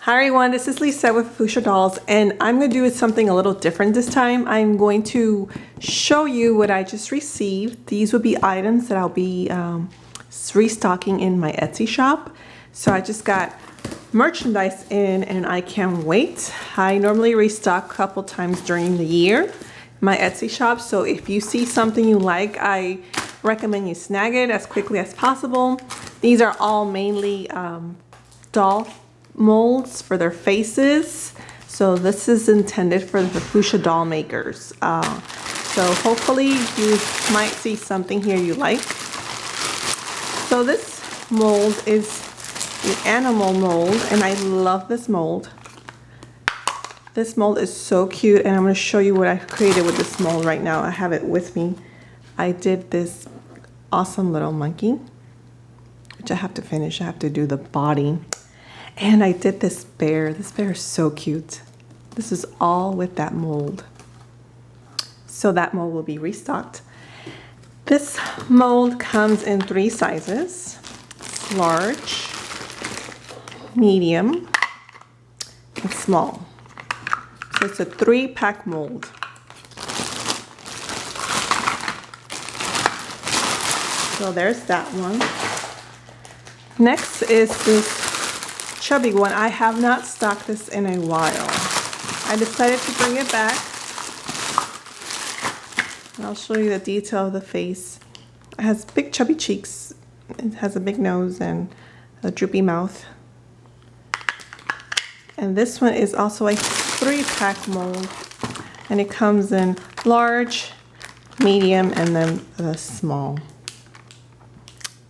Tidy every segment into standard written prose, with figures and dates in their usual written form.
Hi everyone, this is Lisa with Fofucha Dolls, and I'm going to do something a little different this time. I'm going to show you what I just received. These would be items that I'll be restocking in my Etsy shop. So I just got merchandise in and I can't wait. I normally restock a couple times during the year in my Etsy shop, so if you see something you like, I recommend you snag it as quickly as possible. These are all mainly doll molds for their faces, so this is intended for the Fofucha doll makers. So hopefully you might see something here you like. So this mold is an animal mold, and I love this mold. This mold is so cute, and I'm going to show you what I've created with this mold right now. I have it with me. I did this awesome little monkey, which I have to finish. I have to do the body. And I did this bear. This bear is so cute. This is all with that mold. So that mold will be restocked. This mold comes in 3 sizes: large, medium, and small. So it's a 3-pack mold. So there's that one. Next is this chubby one. I have not stocked this in a while. I decided to bring it back. I'll show you the detail of the face. It has big chubby cheeks. It has a big nose and a droopy mouth. And this one is also a 3-pack mold, and it comes in large, medium, and then the small.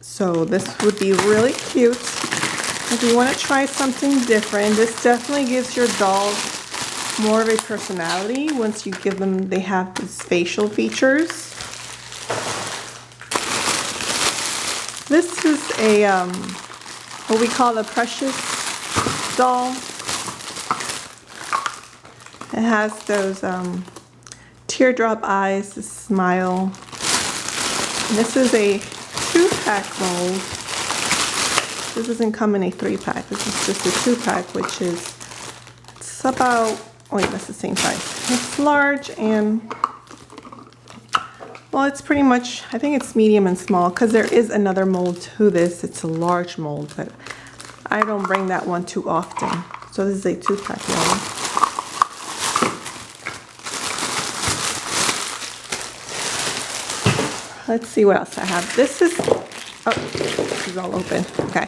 So this would be really cute. If you want to try something different, this definitely gives your dolls more of a personality once you give them, they have these facial features. This is a, what we call a precious doll. It has those teardrop eyes, the smile. And this is a 2-pack mold. This doesn't come in a 3-pack. This is just a 2-pack, which is, it's about, oh wait, that's the same size. It's large and, well, it's pretty much, I think it's medium and small, because there is another mold to this. It's a large mold, but I don't bring that one too often. So this is a 2-pack mold. Let's see what else I have. This is, oh, this is all open. Okay.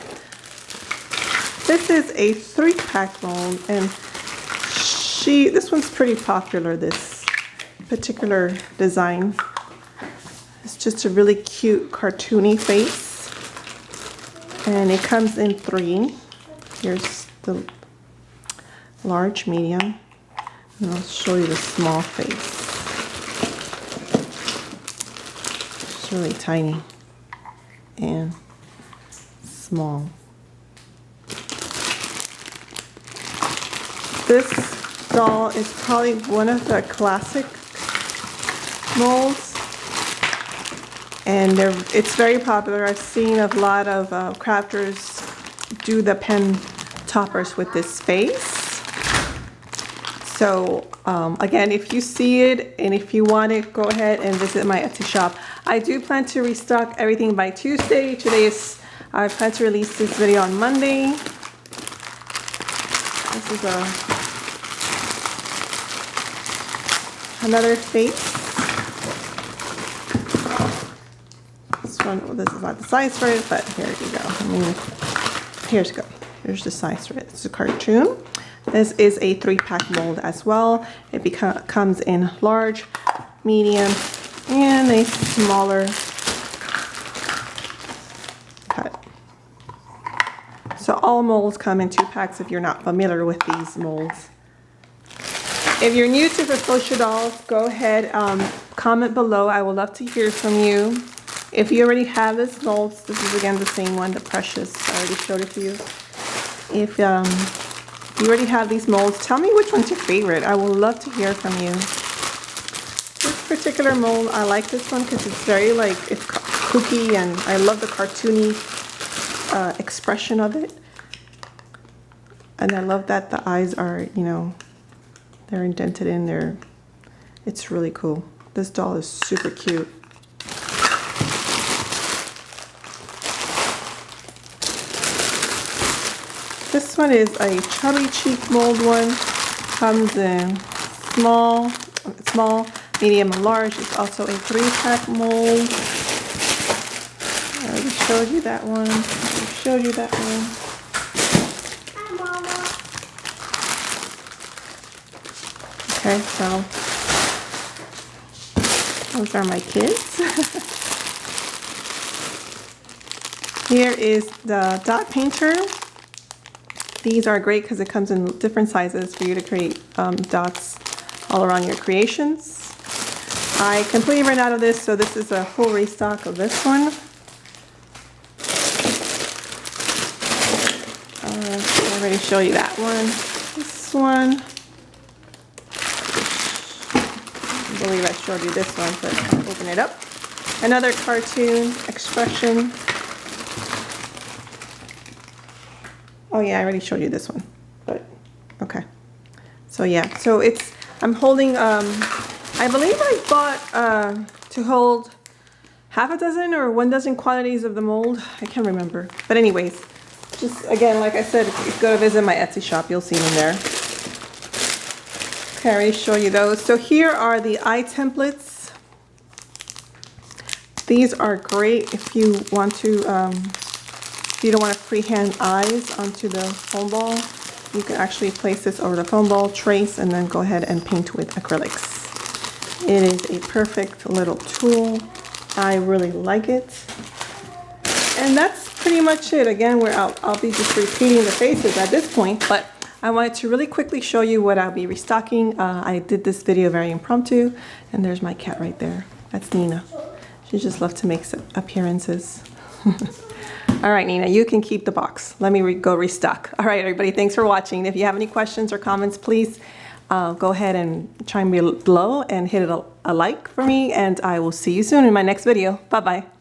This is a 3-pack mold, and this one's pretty popular, this particular design. It's just a really cute cartoony face, and it comes in 3. Here's the large, medium, and I'll show you the small face. It's really tiny and small. This doll is probably one of the classic molds, and it's very popular. I've seen a lot of crafters do the pen toppers with this face. So again, if you see it and if you want it, go ahead and visit my Etsy shop. I do plan to restock everything by Tuesday. I plan to release this video on Monday. This is another face. This is not the size for it, but here you go. Here's the size for it. It's a cartoon. This is a 3-pack mold as well. It comes in large, medium, and a smaller cut. So all molds come in 2 packs if you're not familiar with these molds. If you're new to Fofucha Dolls, go ahead, comment below. I would love to hear from you. If you already have this mold, this is again the same one, the Precious. I already showed it to you. If you already have these molds, tell me which one's your favorite. I would love to hear from you. This particular mold, I like this one because it's very it's kooky, and I love the cartoony expression of it. And I love that the eyes are, you know, they're indented in there. It's really cool. This doll is super cute. This one is a chubby cheek mold one. Comes in small, medium, and large. It's also a 3-pack mold. I already showed you that one. Hi, Mama. Okay, so those are my kids. Here is the dot painter. These are great because it comes in different sizes for you to create dots all around your creations. I completely ran out of this, so this is a full restock of this one. I already showed you that one. This one. I believe I showed you this one, but I'll open it up. Another cartoon expression. Oh yeah, I already showed you this one, but okay. So yeah, so it's, I'm holding, I believe I bought to hold half a dozen or 1 dozen quantities of the mold. I can't remember. But anyways, just again, like I said, if you go to visit my Etsy shop, you'll see them there. Okay, I already showed you those. So here are the eye templates. These are great if you want to, if you don't want to freehand eyes onto the foam ball. You can actually place this over the foam ball, trace, and then go ahead and paint with acrylics. It is a perfect little tool. I really like it. And that's pretty much it. Again, I'll be just repeating the faces at this point, but I wanted to really quickly show you what I'll be restocking. I did this video very impromptu, and there's my cat right there. That's Nina. She just loves to make appearances. All right, Nina, you can keep the box. Let me go restock. All right, everybody, thanks for watching. If you have any questions or comments, please go ahead and chime me below and hit a like for me, and I will see you soon in my next video. Bye-bye.